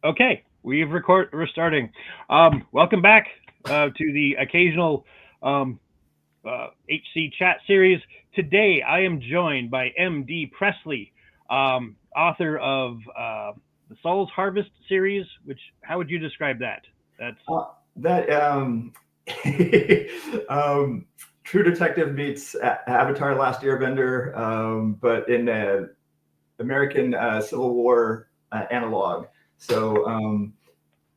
Okay, we're starting. Welcome back to the occasional HC chat series. Today, I am joined by MD Presley, author of the Soul's Harvest series. Which, how would you describe that? That's That um, True Detective meets Avatar: Last Airbender, but in American Civil War analog. So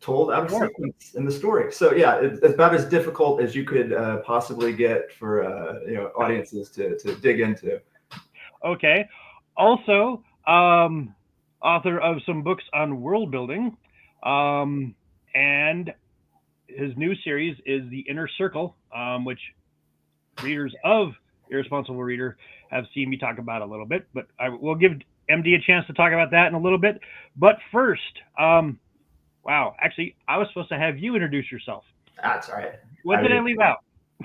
told out of more. sequence in the story. So yeah, it's about as difficult as you could possibly get for audiences to dig into. Okay. Also, author of some books on world building, um, and his new series is The Inner Circle, which readers of Irresponsible Reader have seen me talk about a little bit, but I will give MD a chance to talk about that in a little bit. But first, wow, actually, I was supposed to have you introduce yourself. That's all right. What I did I mean, leave out?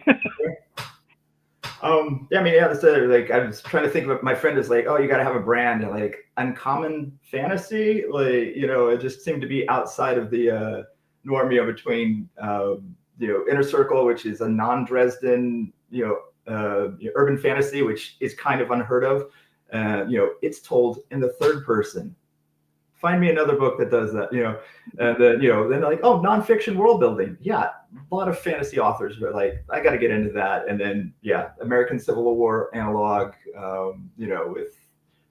yeah, I mean, yeah, that's it. Like, I was trying to think of it. My friend is like, "Oh, you got to have a brand." And like, uncommon fantasy, like, it just seemed to be outside of the norm, between inner circle, which is a non-Dresden, urban fantasy, which is kind of unheard of. It's told in the third person. Find me another book that does that, and then then like, oh, nonfiction world building. Yeah, a lot of fantasy authors are like, I got to get into that. And then yeah, American Civil War analog, with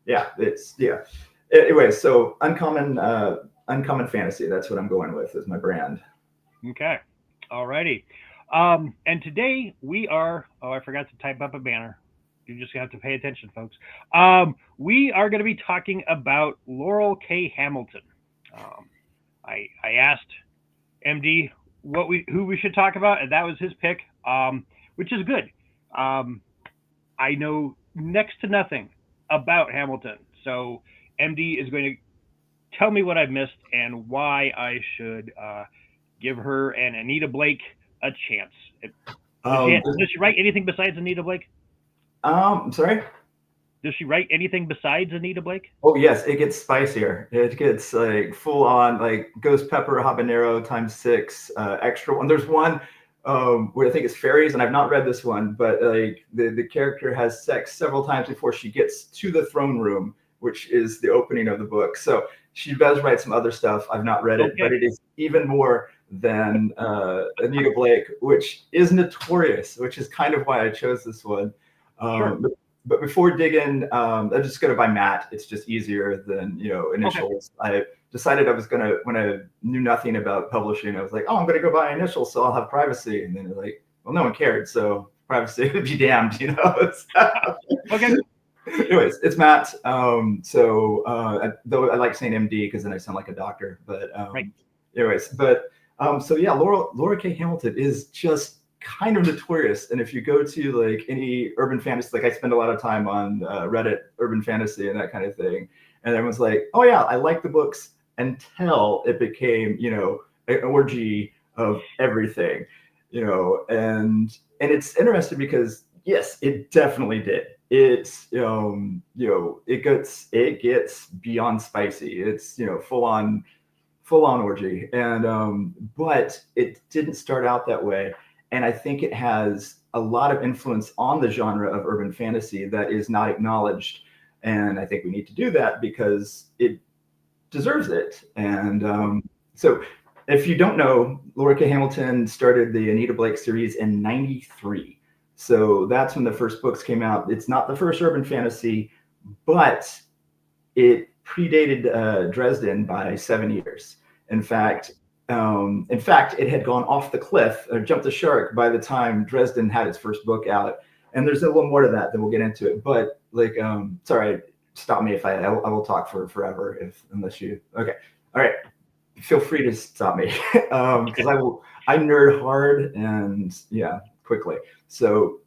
it's anyway. So uncommon fantasy, that's what I'm going with as my brand. Okay, alrighty. And today we are. Oh, I forgot to type up a banner. You just have to pay attention, folks. We are going to be talking about Laurel K. Hamilton. Um, I asked MD who we should talk about, and that was his pick, which is good. Um, I know next to nothing about Hamilton, so MD is going to tell me what I've missed and why I should give her and Anita Blake a chance. um Does she write anything besides Anita Blake? Sorry. Does she write anything besides Anita Blake? Oh yes, it gets spicier. It gets like full on, like ghost pepper habanero times six, extra one. There's one where I think it's fairies, and I've not read this one, but like the character has sex several times before she gets to the throne room, which is the opening of the book. So she does write some other stuff. I've not read it, but Okay, it is even more than Anita Blake, which is notorious, which is kind of why I chose this one. sure. But before digging, I'm just going to buy Matt. It's just easier than Okay, initials. I decided I was going to, when I knew nothing about publishing, I was like, oh, I'm going to go buy initials so I'll have privacy. And then they're like, well, no one cared, so privacy would be damned. okay, Anyways, it's Matt. Though I like saying MD because then I sound like a doctor. But right. anyways, but so yeah, Laura K. Hamilton is just kind of notorious. And if you go to like any urban fantasy, like I spend a lot of time on Reddit, urban fantasy, and that kind of thing, and everyone's like, "Oh yeah, I like the books," until it became, an orgy of everything, and it's interesting because yes, it definitely did. It's it gets beyond spicy. It's full on orgy, and but it didn't start out that way, and I think it has a lot of influence on the genre of urban fantasy that is not acknowledged, and I think we need to do that because it deserves it. And so if you don't know, Laura K. Hamilton started the Anita Blake series in '93. So that's when the first books came out. It's not the first urban fantasy, but it predated Dresden by 7 years. In fact, it had gone off the cliff or jumped the shark by the time Dresden had its first book out. And there's a little more to that we'll get into it. But like, sorry, stop me if I will talk for forever if unless you. Okay, all right. Feel free to stop me because I nerd hard and yeah, quickly. So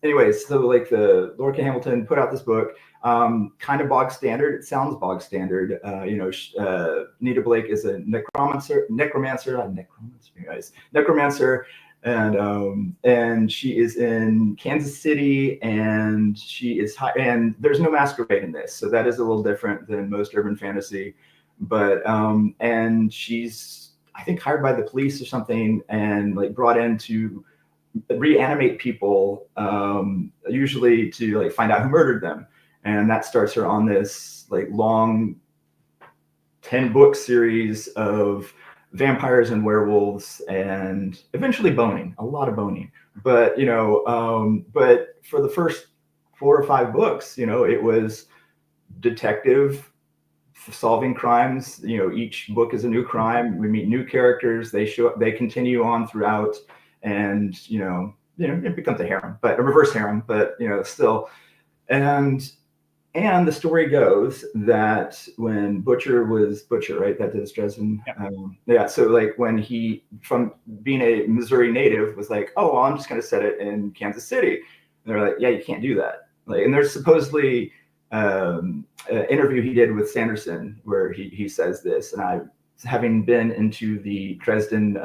anyways, so like the Laura K. Hamilton put out this book, kind of bog standard. It sounds bog standard. Nita Blake is a necromancer, and she is in Kansas City, and she is high, and there's no masquerade in this, so that is a little different than most urban fantasy. but and she's, I think, hired by the police or something, and like brought in to reanimate people, usually to like find out who murdered them, and that starts her on this like long 10-book series of vampires and werewolves, and eventually boning, a lot of boning. But but for the first 4 or 5 books, it was detective solving crimes. Each book is a new crime. We meet new characters. They show up. They continue on throughout, and it becomes a harem, but a reverse harem. But still, and and the story goes that when Butcher was Butcher, right? That is Dresden. Yeah. Yeah. So like when he, from being a Missouri native, was like, oh, well, I'm just going to set it in Kansas City. And they're like, yeah, you can't do that. Like, and there's supposedly an interview he did with Sanderson where he says this, and I, having been into the Dresden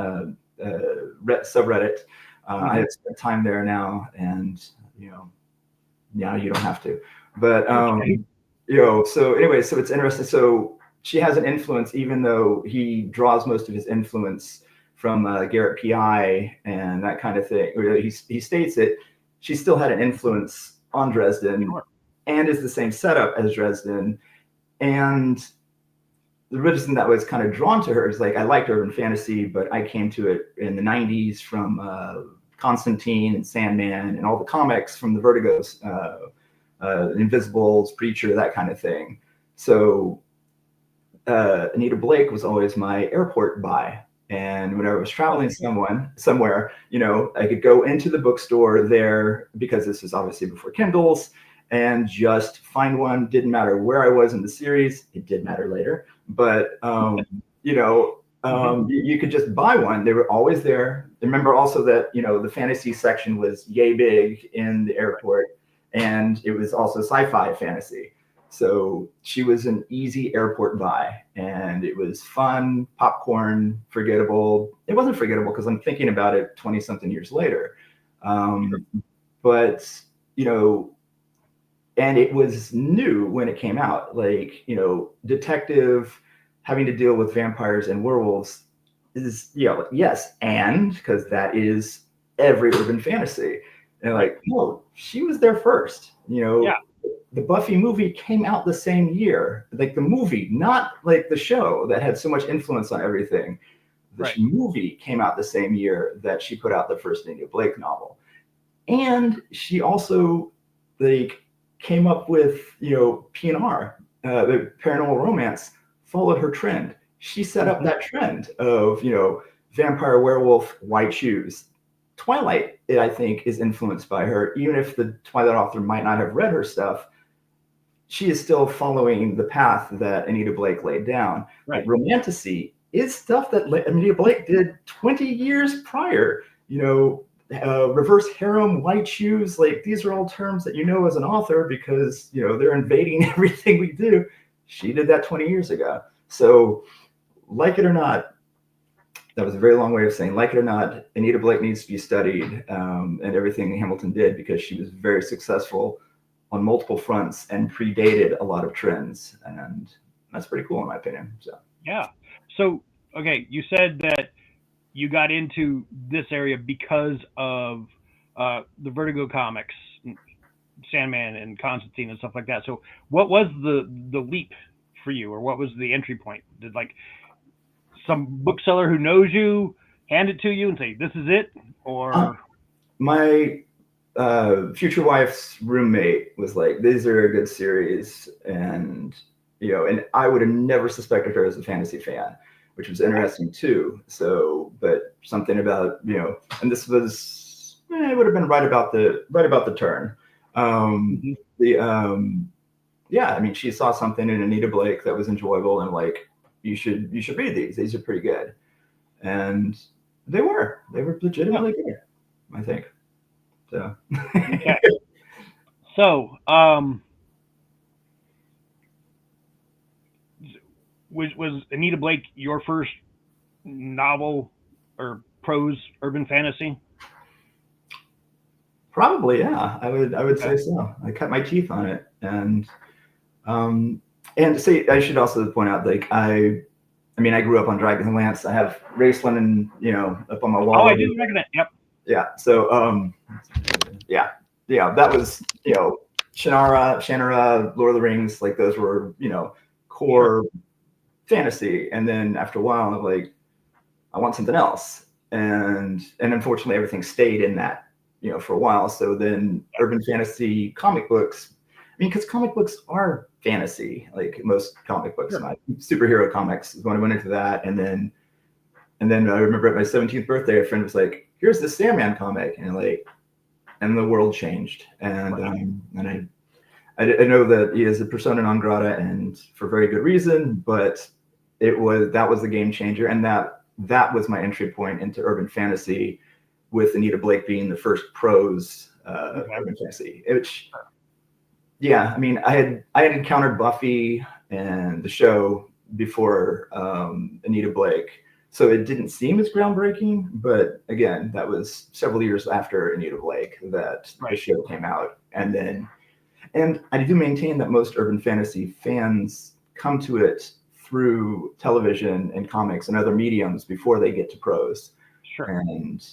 subreddit, I have spent time there now, and now you don't have to. But so anyway, so it's interesting. So she has an influence, even though he draws most of his influence from Garrett P.I. and that kind of thing. He states it. She still had an influence on Dresden, Sure. and is the same setup as Dresden. And the reason that was kind of drawn to her is like, I liked urban fantasy, but I came to it in the 90s from Constantine and Sandman and all the comics from the Vertigo's, Invisibles, Preacher, that kind of thing. So Anita Blake was always my airport buy. And whenever I was traveling somewhere, I could go into the bookstore there, because this is obviously before Kindles, and just find one. Didn't matter where I was in the series. It did matter later, but you could just buy one. They were always there. Remember also that the fantasy section was yay big in the airport, and it was also sci-fi fantasy. So she was an easy airport buy, and it was fun, popcorn, forgettable. It wasn't forgettable because I'm thinking about it 20 something years later. But, and it was new when it came out, like, detective having to deal with vampires and werewolves is, yes, and because that is every urban fantasy. And like, no, she was there first, Yeah. The Buffy movie came out the same year, like the movie, not like the show that had so much influence on everything. The movie came out the same year that she put out the first Anita Blake novel. And she also like came up with, PNR, the paranormal romance, followed her trend. She set up that trend of, vampire, werewolf, white shoes. Twilight, I think, is influenced by her. Even if the Twilight author might not have read her stuff, she is still following the path that Anita Blake laid down. Right. Like, romantasy is stuff that Anita Blake did 20 years prior. Reverse harem, white shoes, like these are all terms that as an author because they're invading everything we do. She did that 20 years ago. So, like it or not, that was a very long way of saying, like it or not, Anita Blake needs to be studied, and everything Hamilton did, because she was very successful on multiple fronts and predated a lot of trends, and that's pretty cool in my opinion. So Yeah. So, okay, you said that you got into this area because of the Vertigo comics, Sandman and Constantine and stuff like that. So, what was the leap for you, or what was the entry point? Did like some bookseller who knows you hand it to you and say, "This is it," or my future wife's roommate was like, "These are a good series," and and I would have never suspected her as a fantasy fan, which was interesting too. So, but something about and this was it would have been right about the turn. The Yeah, I mean, she saw something in Anita Blake that was enjoyable, and like, you should read these. These are pretty good, and they were legitimately good, I think. So. okay. So, was Anita Blake your first novel or prose urban fantasy? Probably, yeah. I would Okay. say so. I cut my teeth on it, and And say I should also point out, like I mean, I grew up on Dragonlance. I have Raceland, and up on my Oh, wall. I do recognize. Yep. Yeah. So yeah, yeah, that was Shannara, Lord of the Rings. Like those were Sure. core fantasy. And then after a while, I'm like, I want something else. And unfortunately, everything stayed in that for a while. So then urban fantasy comic books. I mean, because comic books are fantasy, like most comic books. Sure. My superhero comics when I went into that, and then I remember at my 17th birthday, a friend was like, "Here's the Sandman comic," and like, and the world changed. Right. And I know that he is a persona non grata, and for very good reason. But that was the game changer, and that was my entry point into urban fantasy, with Anita Blake being the first prose Okay. urban fantasy. Which, yeah, I mean, I had encountered Buffy and the show before Anita Blake, so it didn't seem as groundbreaking. But again, that was several years after Anita Blake that the Right. show came out, and I do maintain that most urban fantasy fans come to it through television and comics and other mediums before they get to prose, Sure. and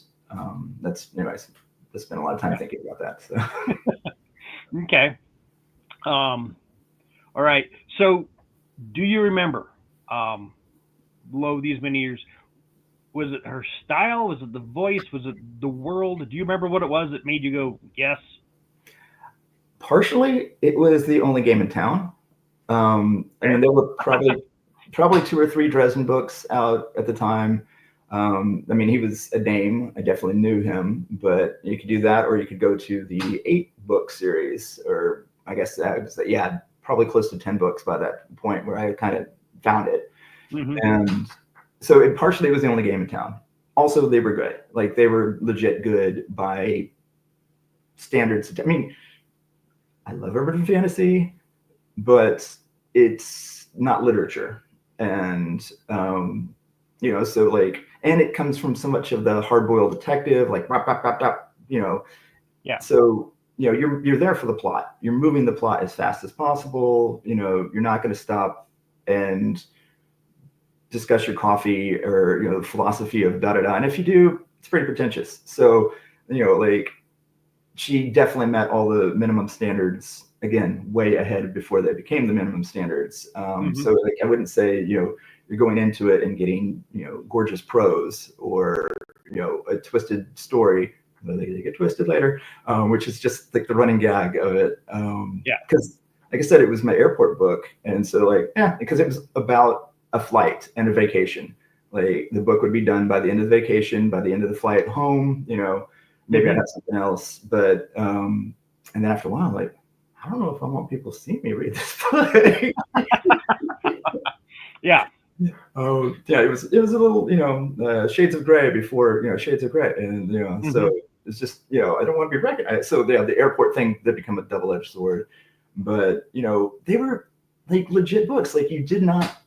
anyways, I spent a lot of time Yeah. thinking about that. So. Okay. Um. All right. So, do you remember, um, below these many years, was it her style? Was it the voice? Was it the world? Do you remember what it was that made you go, yes? Partially, it was the only game in town. I Okay. mean, there were probably two or three Dresden books out at the time. I mean, he was a name. I definitely knew him, but you could do that, or you could go to the 8 book series, or I guess that was, yeah, probably close to 10 books by that point where I kind of found it. Mm-hmm. And so it partially was the only game in town. Also, they were good. Like they were legit good by standards. I mean, I love urban fantasy, but it's not literature. And so like, and it comes from so much of the hard-boiled detective, like rap, rap, rap, rap, Yeah. so you're there for the plot. You're moving the plot as fast as possible. You're not going to stop and discuss your coffee or the philosophy of da da da. And if you do, it's pretty pretentious. So like, she definitely met all the minimum standards, again, way ahead before they became the minimum standards. Mm-hmm. So like, I wouldn't say you're going into it and getting gorgeous prose or a twisted story. They get twisted later, which is just like the running gag of it. Yeah. Because like I said, it was my airport book, and so like, yeah, because it was about a flight and a vacation. Like the book would be done by the end of the vacation, by the end of the flight home. Maybe I'd Mm-hmm. have something else, but and then after a while, like, I don't know if I want people to see me read this book. Yeah. Oh yeah, it was a little shades of gray before shades of gray, and Mm-hmm. so it's just I don't want to be recognized. So yeah, the airport thing that become a double-edged sword, but they were like legit books. Like you did not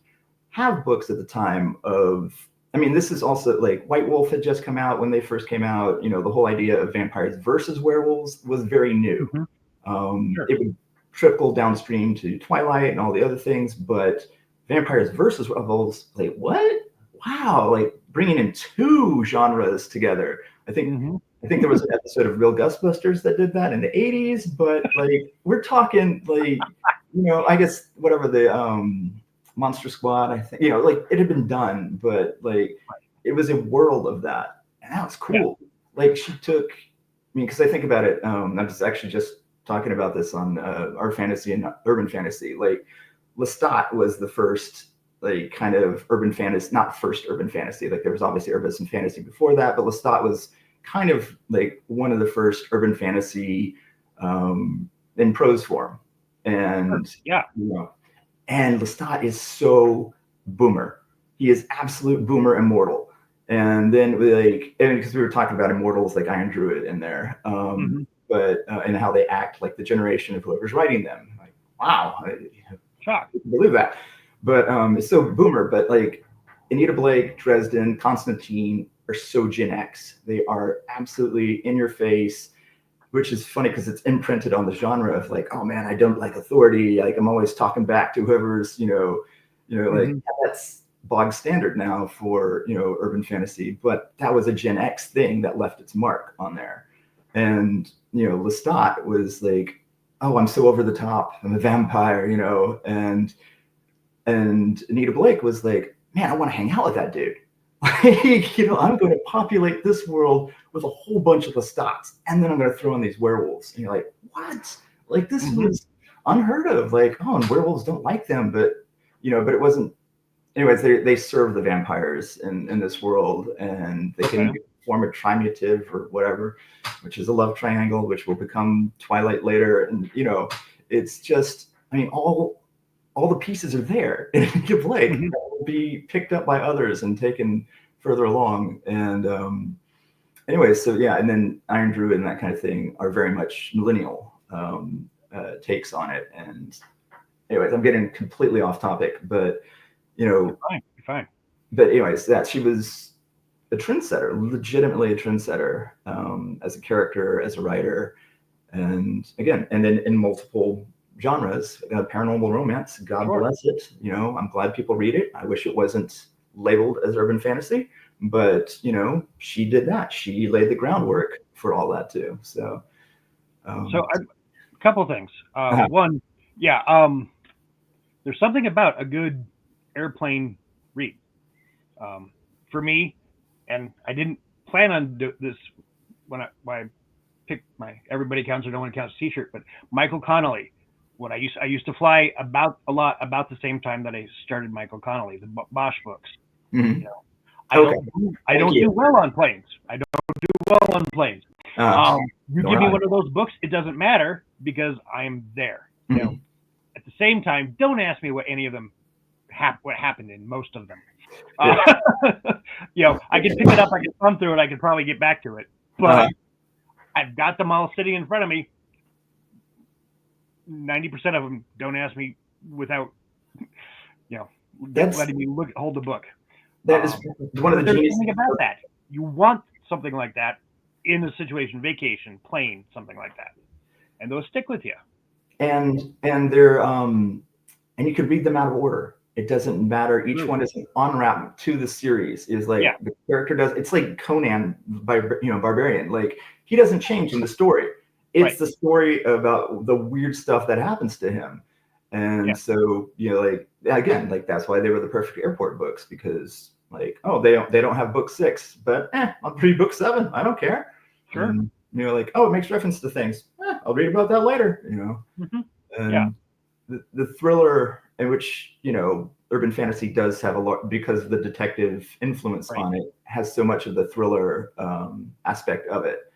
have books at the time of. I mean, this is also like White Wolf had just come out when they first came out. The whole idea of vampires versus werewolves was very new. Mm-hmm. Sure. It would trickle downstream to Twilight and all the other things, but vampires versus werewolves, like what? Wow, like bringing in two genres together. I think Mm-hmm. I think there was an episode of Real Ghostbusters that did that in the 80s, but like we're talking like I guess whatever the Monster Squad, I think like it had been done, but like it was a world of that, and that was Yeah. cool. Like she took, I mean, because I think about it, I was actually just talking about this on our fantasy and urban fantasy. Like Lestat was the first like kind of urban fantasy, not first urban fantasy. Like there was obviously urban fantasy before that, but Lestat was kind of like one of the first urban fantasy in prose form. Sure. And Yeah. and Lestat is so boomer. He is absolute boomer immortal. And then and because we were talking about immortals like Iron Druid in there, Mm-hmm. but and how they act like the generation of whoever's writing them. Like, wow, I Shock. can't believe that. But it's so boomer. But like Anita Blake, Dresden, Constantine are so Gen X. They are absolutely in your face. which is funny because it's imprinted on the genre of like, oh man, I don't like authority. Like I'm always talking back to whoever's, like that's bog standard now for, urban fantasy. But that was a Gen X thing that left its mark on there. And, Lestat was like, oh, I'm so over the top. I'm a vampire, and Anita Blake was like, man, I want to hang out with that dude. Like, I'm going to populate this world with a whole bunch of Lestats, and then I'm going to throw in these werewolves. And you're like, what? Like, this was unheard of. Like, oh, and werewolves don't like them, but but it wasn't. Anyways, they serve the vampires in this world, and they can form a trimutive or whatever, which is a love triangle, which will become Twilight later. And it's just, I mean, all the pieces are there in Anita Blake that will be picked up by others and taken further along. And anyway, so yeah, and then Iron Druid and that kind of thing are very much millennial takes on it. And anyways, I'm getting completely off topic, but You're fine. But anyways, that she was a trendsetter, legitimately a trendsetter, as a character, as a writer, and again, and then in multiple genres, paranormal romance. God bless it. I'm glad people read it. I wish it wasn't labeled as urban fantasy, but she did that. She laid the groundwork for all that too. So, a couple of things. One, there's something about a good airplane read. For me, and I didn't plan on this when I picked my Everybody Counts or No One Counts T-shirt, but Michael Connelly. When I used to fly about the same time that I started Michael Connelly, the Bosch books. Mm-hmm. I don't do well on planes. You give me one of those books, it doesn't matter because I'm there. At the same time, don't ask me what any of them what happened in most of them. I can pick it up, I can thumb through it, I can probably get back to it, but I've got them all sitting in front of me. 90% of them don't ask me without, letting me hold the book. That is one of the genius things about that. You want something like that in a situation, vacation, plane, something like that, and those stick with you. And they're and you could read them out of order. It doesn't matter. Each one is an on-ramp to the series. Is like the character does. It's like Conan by Barbarian. Like he doesn't change in the story. It's the story about the weird stuff that happens to him. And so, like again, like that's why they were the perfect airport books, because like, oh, they don't have book 6, but I'll read book 7. I don't care. Sure. And, like, oh, it makes reference to things. I'll read about that later. And the thriller, in which urban fantasy does have a lot, because of the detective influence on it, has so much of the thriller aspect of it,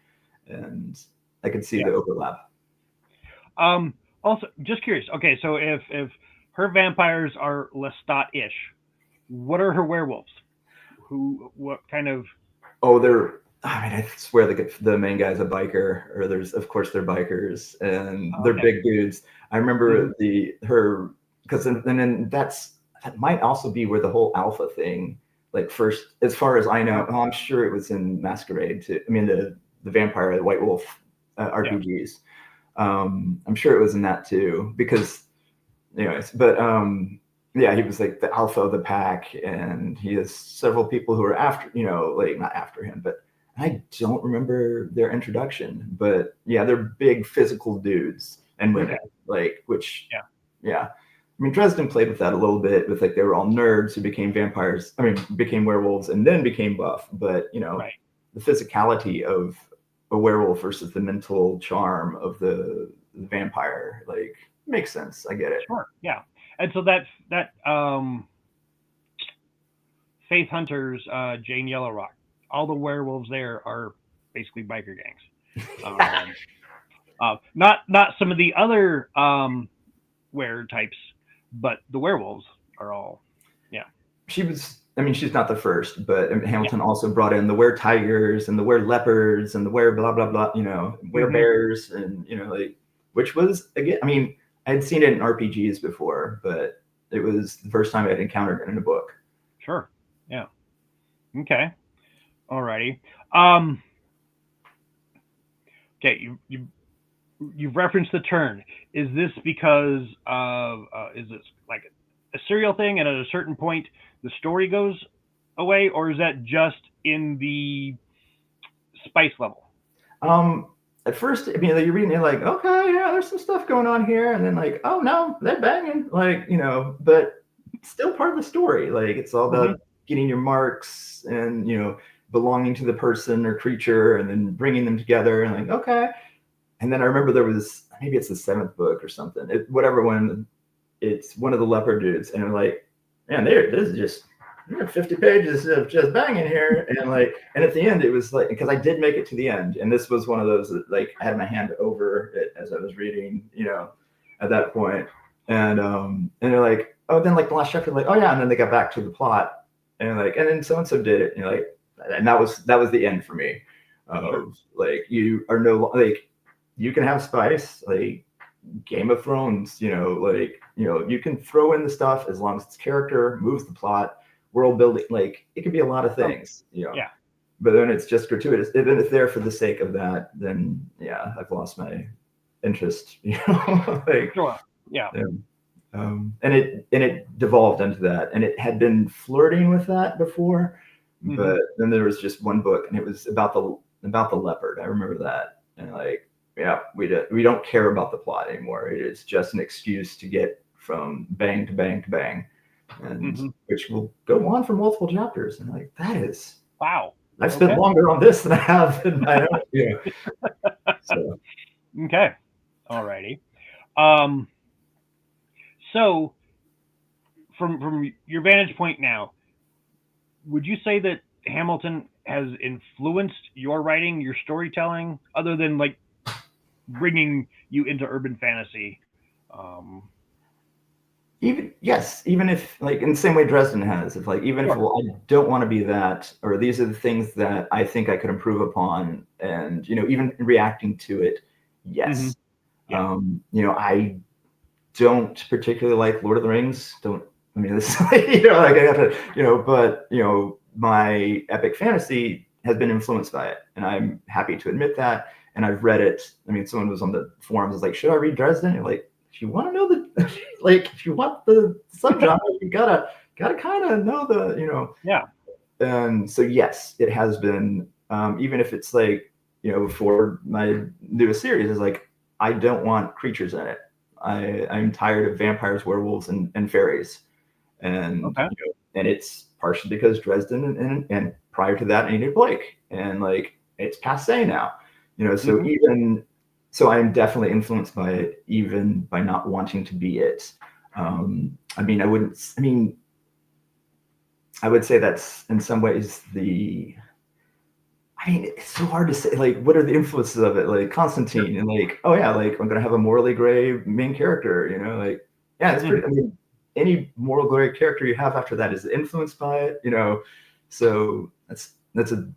and I could see the overlap. Also, just curious. Okay, so if her vampires are Lestat-ish, what are her werewolves? What kind of? Oh, I swear the main guy's a biker, or of course they're bikers, and they're big dudes. I remember because then that might also be where the whole alpha thing, like first, as far as I know, I'm sure it was in Masquerade too. I mean the vampire, the White Wolf RPGs. I'm sure it was in that too, because anyways, but he was like the alpha of the pack, and he has several people who are after, like not after him, but I don't remember their introduction, but they're big physical dudes and women, like, which, I mean, Dresden played with that a little bit with like, they were all nerds who became vampires. I mean, became werewolves and then became buff, but the physicality of a werewolf versus the mental charm of the vampire, like, makes sense. I get it. Sure. Yeah. And so that Faith Hunter's Jane Yellowrock, all the werewolves there are basically biker gangs. Not some of the other were types, but the werewolves are all. She's not the first, but Hamilton also brought in the were tigers and the were leopards and the were blah blah blah, were bears, and like, which was, again, I mean, I'd seen it in RPGs before, but it was the first time I'd encountered it in a book. Sure. Yeah. Okay. Alrighty. Okay, you've referenced the turn. Is this because of is this like a serial thing, and at a certain point the story goes away, or is that just in the spice level? Um, at first, I mean, like, you're reading it like, okay, yeah, there's some stuff going on here, and then like, oh no, they're banging, like, but still part of the story. Like, it's all Hmm. about getting your marks and belonging to the person or creature, and then bringing them together, and like, okay. And then I remember there was maybe it's the seventh book or something, whatever one. It's one of the leopard dudes, and they're like, man, this is just 50 pages of just banging here, and like, and at the end, it was like, because I did make it to the end, and this was one of those that like I had my hand over it as I was reading, at that point, and they're like, oh, then like the last chapter, like, oh yeah, and then they got back to the plot, and like, and then so and so did it, and you're like, and that was the end for me, Sure. of like you are no like you can have spice like Game of Thrones, like, you can throw in the stuff as long as it's character, moves the plot, world building, like it could be a lot of Okay. things, Yeah. but then it's just gratuitous. If it's there for the sake of that, then yeah, I've lost my interest, like, Sure. Yeah. yeah. And it devolved into that, and it had been flirting with that before, Hmm. but then there was just one book, and it was about the leopard. I remember that, and like, yeah, we don't care about the plot anymore. It is just an excuse to get from bang to bang to bang, and Hmm. which will go on for multiple chapters. And like, that is, Wow. I've spent Okay. longer on this than I have in my own. So Okay. Alrighty. Um. So from your vantage point now, would you say that Hamilton has influenced your writing, your storytelling, other than like bringing you into urban fantasy? Um, even if like in the same way Dresden has, if like even if, sure. well, I don't want to be that, or these are the things that I think I could improve upon, and even reacting to it, Hmm. yes. Yeah. I don't particularly like Lord of the Rings. Don't I mean this? Like I have to, but my epic fantasy has been influenced by it, and I'm happy to admit that. And I've read it. I mean, someone was on the forums was like, "Should I read Dresden?" And you're like, if you want to know the, like, if you want the subgenre, you gotta kind of know the, Yeah. And so yes, it has been. Even if it's like, for my newest series is like, I don't want creatures in it. I'm tired of vampires, werewolves, and fairies, and Okay. and it's partially because Dresden, and prior to that, Enid Blake, and like it's passe now, So Hmm. I am definitely influenced by it, even by not wanting to be it. I mean, I wouldn't. I mean, I would say that's in some ways the. I mean, it's so hard to say. Like, what are the influences of it? Like Sure. Constantine, and like, oh yeah, like I'm gonna have a morally gray main character. Like, yeah, it's Hmm. pretty. I mean, any moral gray character you have after that is influenced by it. So that's a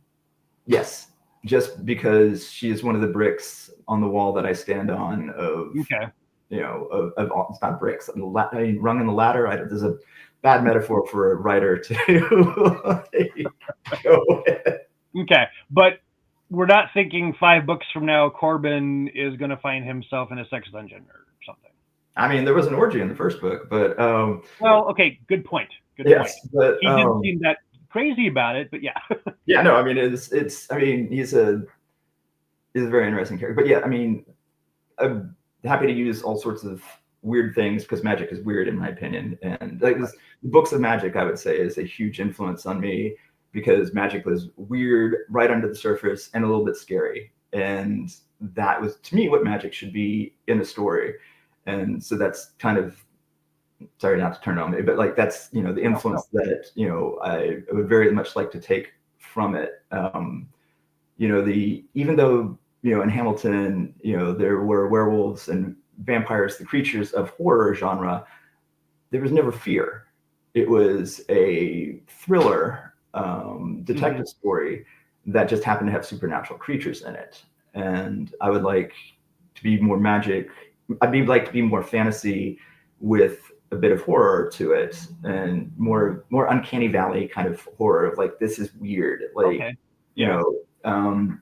yes. Just because she is one of the bricks on the wall that I stand on of Okay. it's not bricks. I mean, rung in the ladder. There's a bad metaphor for a writer to like, go with. Okay. But we're not thinking 5 books from now Corbin is going to find himself in a sex dungeon or something. I mean, there was an orgy in the first book, but Well, okay. Good point. Good point. yes, but He didn't seem that crazy about it, but yeah. yeah, no, I mean, it's. I mean, he's a very interesting character, but yeah, I mean, I'm happy to use all sorts of weird things because magic is weird in my opinion, and like this, the books of magic, I would say, is a huge influence on me because magic was weird right under the surface and a little bit scary, and that was to me what magic should be in a story, and so that's kind of, sorry not to turn on me, but like that's the No, no. influence that I would very much like to take from it. The even though in Hamilton there were werewolves and vampires, the creatures of horror genre, there was never fear. It was a thriller, Hmm. detective story that just happened to have supernatural creatures in it. And I would like to be more magic. I'd be like to be more fantasy with a bit of horror to it, and more uncanny valley kind of horror of like, this is weird, like, Okay. you Yeah. know, um,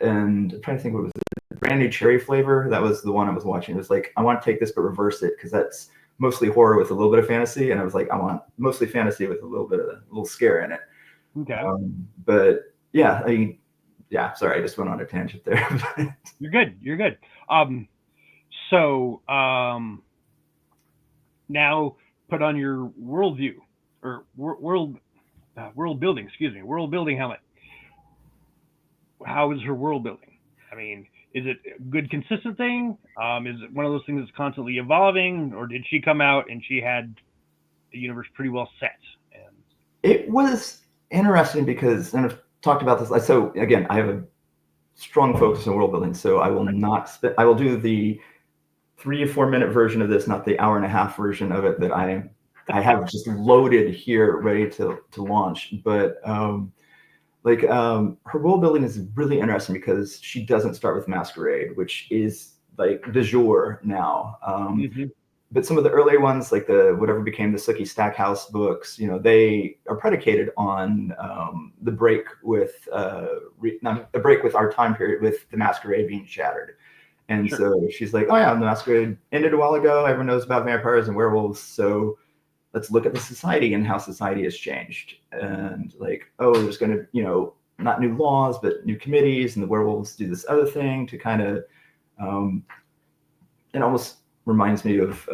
and I'm trying to think what was it. brand new cherry flavor. That was the one I was watching. It was like, I want to take this but reverse it because that's mostly horror with a little bit of fantasy. And I was like, I want mostly fantasy with a little bit of a little scare in it. Okay. But yeah, I mean, yeah. Sorry, I just went on a tangent there. You're good. You're good. So now put on your worldview or world building. Excuse me, world building helmet. How is her world building? I mean, is it a good consistent thing? Is it one of those things that's constantly evolving, or did she come out and she had the universe pretty well set? And It was interesting because, and I've talked about this. So again, I have a strong focus on world building, so I will not. I will do the 3 or 4 minute version of this, not the hour and a half version of it that I have just loaded here, ready to launch. But her world building is really interesting because she doesn't start with Masquerade, which is like du jour now. mm-hmm. But some of the earlier ones, like the whatever became the Sookie Stackhouse books, they are predicated on the break with the break with our time period with the Masquerade being shattered. And Sure. so she's like, oh yeah, the Masquerade ended a while ago. Everyone knows about vampires and werewolves. So let's look at the society and how society has changed. And like, oh, there's going to, not new laws, but new committees, and the werewolves do this other thing to kind of, it almost reminds me of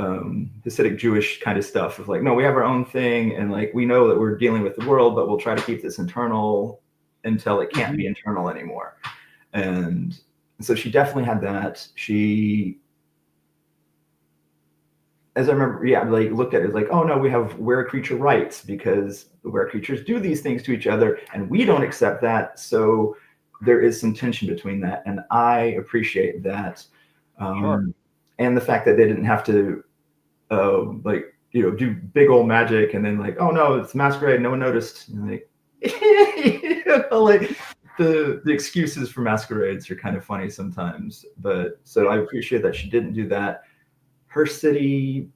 Hasidic Jewish kind of stuff of like, no, we have our own thing. And like, we know that we're dealing with the world, but we'll try to keep this internal until it can't be internal anymore. And so she definitely had that. She, as I remember, like looked at it like, oh no, we have were-creature rights because the were-creatures do these things to each other and we don't accept that. So there is some tension between that. And I appreciate that. Sure. And the fact that they didn't have to do big old magic and then like, oh no, it's Masquerade, no one noticed. And like, like the excuses for masquerades are kind of funny sometimes. But so I appreciate that she didn't do that. Her city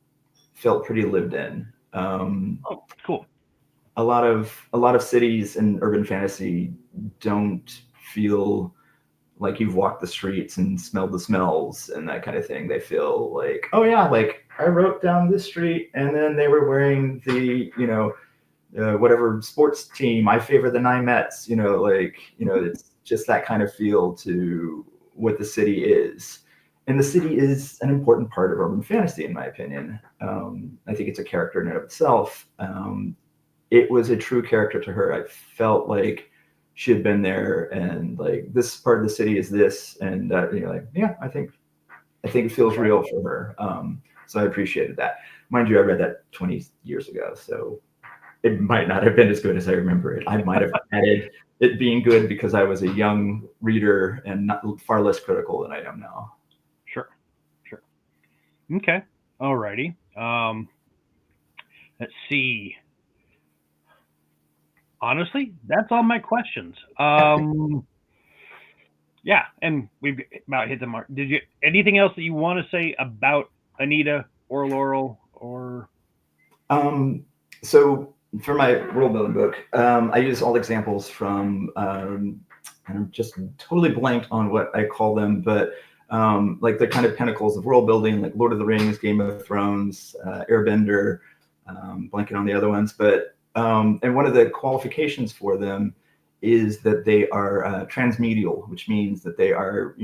felt pretty lived in. Oh, cool. A lot of cities in urban fantasy don't feel like you've walked the streets and smelled the smells and that kind of thing. They feel like, oh yeah, like I wrote down this street and then they were wearing the, whatever sports team. I favor the Nine Mets, it's just that kind of feel to what the city is. And the city is an important part of urban fantasy, in my opinion. I think it's a character in and of itself. It was a true character to her. I felt like she had been there and like this part of the city is this. And, I think it feels real for her. So I appreciated that. Mind you, I read that 20 years ago. So it might not have been as good as I remember it. I might have added it being good because I was a young reader and far less critical than I am now. Sure. Okay. Alrighty. Let's see. Honestly, that's all my questions. Yeah, and we've about hit the mark. Did you anything else that you want to say about Anita or Laurel or? So for my world building book, I use all examples from, and I'm just totally blanked on what I call them, but like the kind of pinnacles of world building, like Lord of the Rings, Game of Thrones, Airbender, blanking on the other ones. But and one of the qualifications for them is that they are transmedial, which means that they are,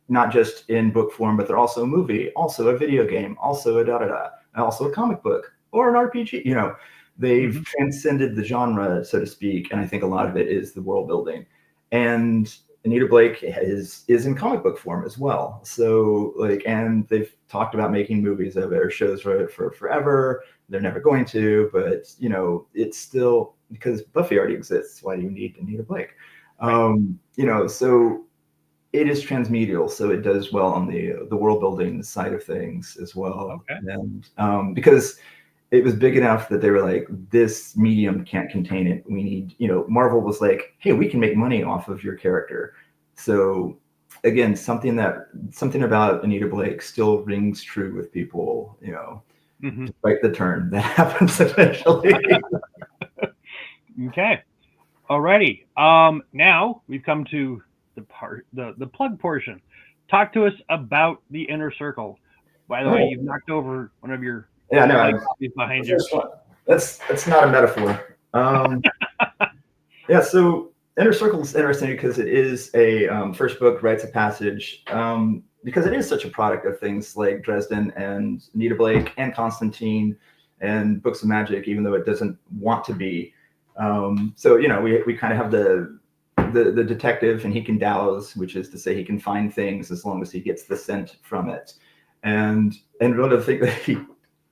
not just in book form, but they're also a movie, also a video game, also a da-da-da, and also a comic book or an RPG. They've transcended the genre, so to speak. And I think a lot of it is the world building. And Anita Blake is in comic book form as well. So and they've talked about making movies of it or shows for forever. They're never going to, but it's still because Buffy already exists. Why do you need Anita Blake? Right. So it is transmedial, so it does well on the world building side of things as well. Okay. And because it was big enough that they were like, this medium can't contain it. We need, Marvel was like, hey, we can make money off of your character. So again, something about Anita Blake still rings true with people, despite the turn that happens eventually. Okay. Alrighty. Now we've come to the plug portion. talk to us about the Inner Circle. By the way, Oh, you've knocked over one of your yeah, no, lovely copies behind the you. first one. That's not a metaphor. Yeah, so Inner Circle is interesting because it is a first book, rites of passage, because it is such a product of things like Dresden and Anita Blake and Constantine and Books of Magic, even though it doesn't want to be. So we kind of have the detective, and he can dowse, which is to say he can find things as long as he gets the scent from it, and one of the things that he,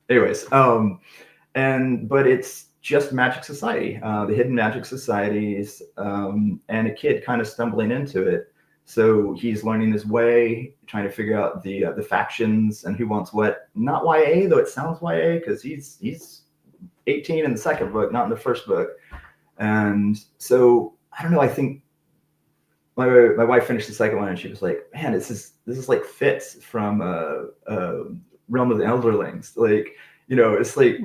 anyways, but it's just Magic Society, the hidden Magic Societies, and a kid kind of stumbling into it. So he's learning his way, trying to figure out the factions and who wants what. Not YA, though it sounds YA because he's 18 in the second book, not in the first book. And so I don't know. I think my wife finished the second one and she was like, "Man, this is like Fitz from Realm of the Elderlings." Like, it's like,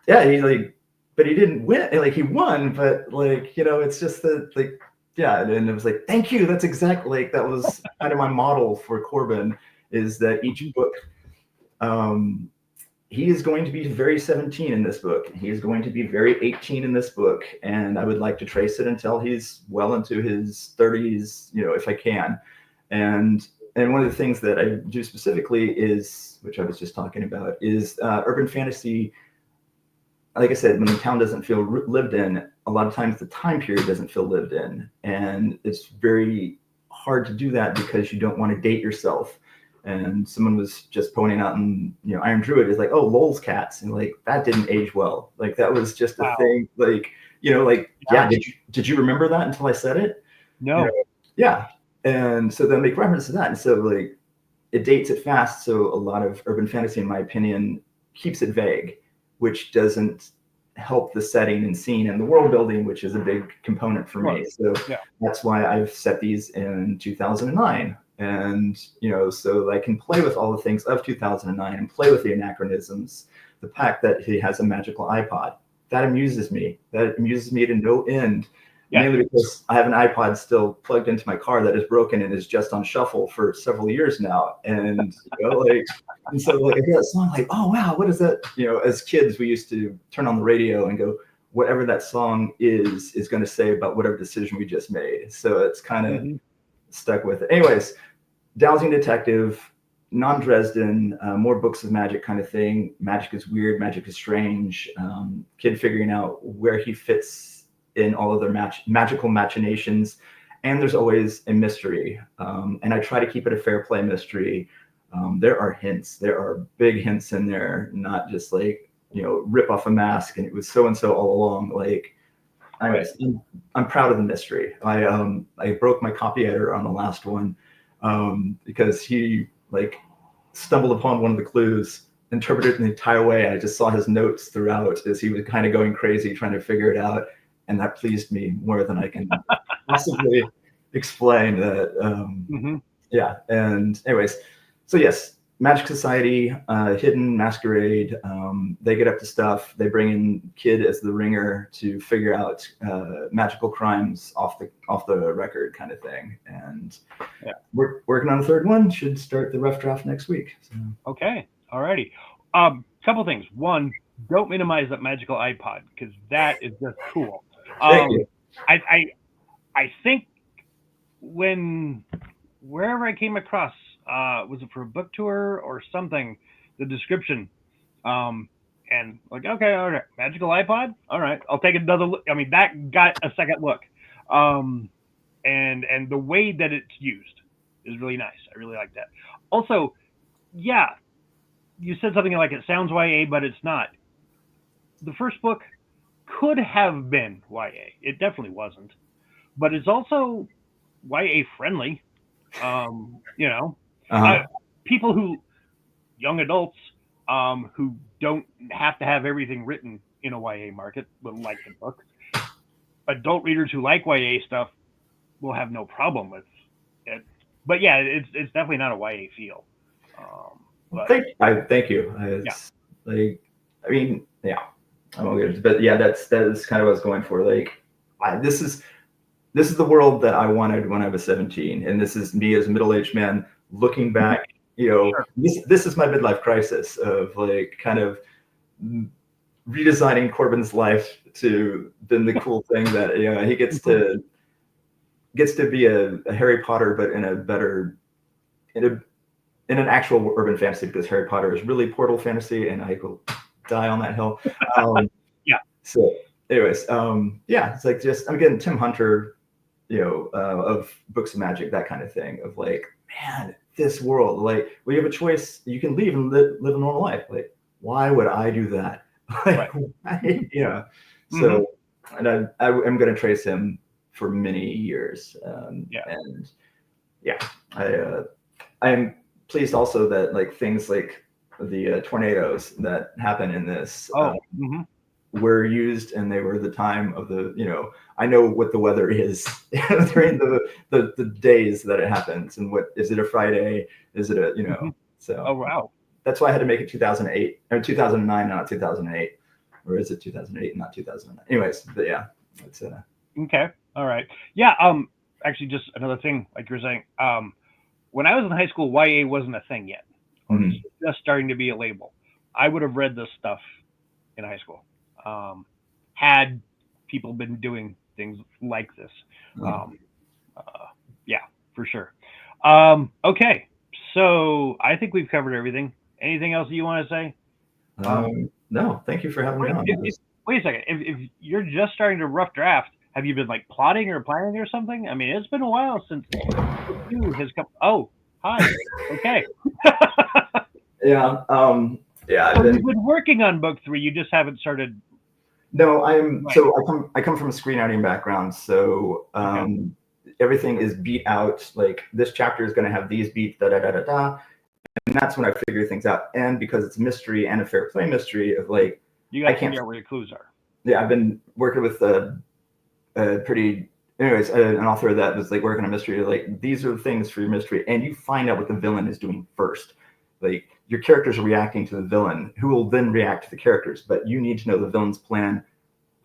yeah, he like, but he didn't win. Like he won, but like, it's just the like, yeah. And it was like, thank you. That's exactly like that was kind of my model for Corbin, is that each book, um, he is going to be very 17 in this book. He is going to be very 18 in this book, and I would like to trace it until he's well into his 30s, if I can. And one of the things that I do specifically is, which I was just talking about, is urban fantasy. Like I said, when the town doesn't feel lived in, a lot of times the time period doesn't feel lived in. And it's very hard to do that because you don't want to date yourself. And someone was just pointing out, and Iron Druid is like, oh, Lol's cats, and like that didn't age well. Like that was just a Wow. thing. Like, yeah, did you remember that until I said it? No. Yeah. And so they make reference to that. And so like it dates it fast. So a lot of urban fantasy, in my opinion, keeps it vague, which doesn't help the setting and scene and the world building, which is a big component for me. So Yeah. that's why I've set these in 2009. And, so I can play with all the things of 2009 and play with the anachronisms. The fact that he has a magical iPod, that amuses me. That amuses me to no end. Yeah. Mainly because I have an iPod still plugged into my car that is broken and is just on shuffle for several years now. And, and so like I hear that song, like, oh wow, what is that? As kids, we used to turn on the radio and go, whatever that song is going to say about whatever decision we just made. So it's kind of stuck with it. Anyways, dowsing detective, non-Dresden, more books of magic kind of thing. Magic is weird, magic is strange. Kid figuring out where he fits in all of their magical machinations, and there's always a mystery. And I try to keep it a fair play mystery. There are hints. There are big hints in there, not just like, rip off a mask and it was so and so all along. Like, anyways, I'm proud of the mystery. I broke my copy editor on the last one because he like stumbled upon one of the clues, interpreted it in the entire way. I just saw his notes throughout as he was kind of going crazy trying to figure it out, and that pleased me more than I can possibly explain. That yeah. And anyways, so yes, Magic Society, hidden masquerade. They get up to stuff. They bring in Kid as the ringer to figure out magical crimes off the record, kind of thing. And we're working on the third one. Should start the rough draft next week. So. Okay. Alrighty. Couple things. One, don't minimize that magical iPod because that is just cool. Thank you. I think wherever I came across, was it for a book tour or something, the description, and like, okay, all right, magical iPod, all right, I'll take another look. I mean, that got a second look, and the way that it's used is really nice. I really like that. Also, yeah, you said something like it sounds YA, but it's not. The first book could have been YA. It definitely wasn't, but it's also YA friendly. Uh-huh. People young adults, who don't have to have everything written in a YA market will like the book. Adult readers who like YA stuff will have no problem with it. But yeah, it's definitely not a YA feel. But Thank you. yeah, It's like, I mean, yeah, I won't get into, but yeah, that is kind of what I was going for. Like, this is this is the world that I wanted when I was 17, and this is me as a middle-aged man looking back. Sure. This is my midlife crisis of like kind of redesigning Corbin's life to then the cool thing that he gets to be a Harry Potter, but in a better in an actual urban fantasy, because Harry Potter is really portal fantasy, and I will die on that hill. Yeah. So, anyways, it's like just again Tim Hunter, of Books of Magic, that kind of thing of like, man, this world, like, we have a choice. You can leave and live a normal life. Like, why would I do that? Like, Right. why? So, and I'm going to trace him for many years. And I'm pleased also that like things like the tornadoes that happen in this were used, and they were the time of the, I know what the weather is during the days that it happens, and what is it, a Friday, is it a, so. Oh, wow. That's why I had to make it 2008 or 2009, not 2008, or is it 2008 and not 2009? Anyways, but yeah, it's Okay. All right. Yeah. Actually, just another thing, like you were saying, when I was in high school, YA wasn't a thing yet, or just starting to be a label. I would have read this stuff in high school, had people been doing things like this. Yeah, for sure. Okay. So I think we've covered everything. Anything else you want to say? No, thank you for having me on. Wait a second. If you're just starting to rough draft, have you been like plotting or planning or something? I mean, it's been a while since you has come. Oh, hi. Okay. Yeah. Yeah. So you've been working on book 3. You just haven't started. No, I come from a screenwriting background, so everything is beat out. Like, this chapter is going to have these beats, da da da da da, and that's when I figure things out. And because it's mystery and a fair play mystery of like, you got to figure out where your clues are. Yeah, I've been working with an author that was like working on mystery. Like, these are the things for your mystery, and you find out what the villain is doing first. Like, your characters are reacting to the villain, who will then react to the characters, but you need to know the villain's plan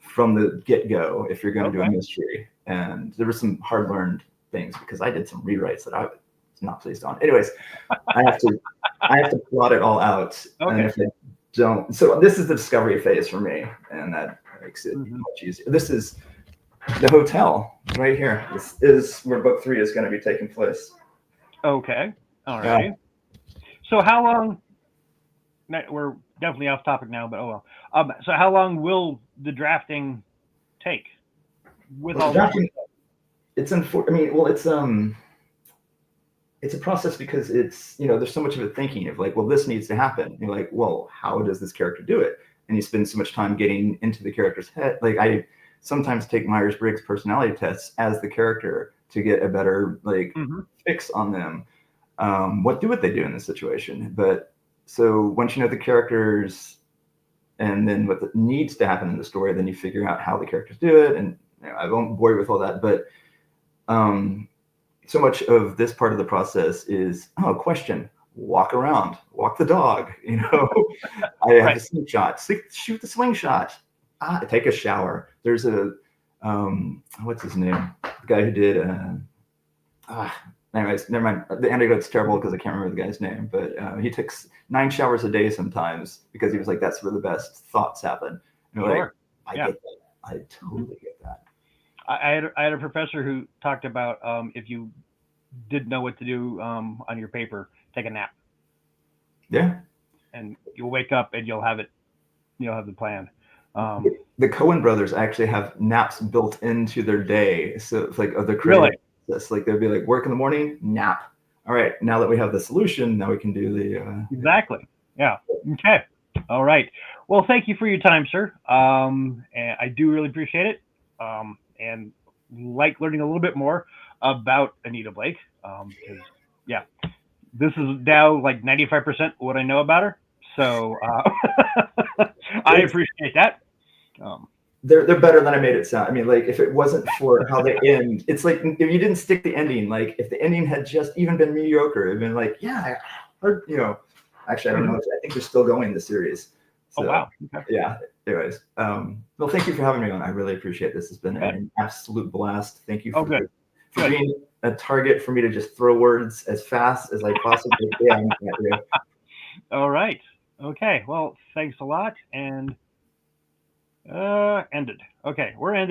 from the get-go if you're going to do a mystery. And there were some hard-learned things, because I did some rewrites that I was not pleased on. Anyways, I have to plot it all out. And if I don't, so this is the discovery phase for me, and that makes it much easier. This is the hotel right here. This is where book 3 is going to be taking place. Okay. All right. So how long? We're definitely off topic now, but oh well. So how long will the drafting take? With all drafting, it's it's a process, because it's, there's so much of it thinking of like, well, this needs to happen. You're like, well, how does this character do it? And you spend so much time getting into the character's head. Like, I sometimes take Myers-Briggs personality tests as the character to get a better fix on them. What they do in this situation? But so once you know the characters, and then what needs to happen in the story, then you figure out how the characters do it. And I won't bore you with all that, but so much of this part of the process is, question, walk around, walk the dog. I have a slingshot, shoot the slingshot, take a shower. There's a what's his name? The guy who did. Anyways, never mind. The anecdote's terrible because I can't remember the guy's name, but he took 9 showers a day sometimes, because he was like, that's where the best thoughts happen. Like, I get that. I totally get that. I had a professor who talked about if you didn't know what to do on your paper, take a nap. Yeah. And you'll wake up and you'll have the plan. The Coen brothers actually have naps built into their day. So it's like, of the creative process. Like, they'd be like, work in the morning, nap. All right, now that we have the solution, now we can do the exactly. Yeah. Okay. All right. Well, thank you for your time, sir. And I do really appreciate it. And like learning a little bit more about Anita Blake. Because this is now like 95% what I know about her. So I appreciate that. They're better than I made it sound. I mean, like, if it wasn't for how they end, it's like, if you didn't stick the ending, like, if the ending had just even been mediocre, it'd been like, actually, I don't know. I think they're still going the series. Oh So wow. Okay. yeah. Anyways, well, thank you for having me on. I really appreciate this. It's been Okay. an absolute blast. Thank you Oh good. for Good. being a target for me to just throw words as fast as I possibly can at you. All right. Okay. Well, thanks a lot, and ended. Okay, we're ended.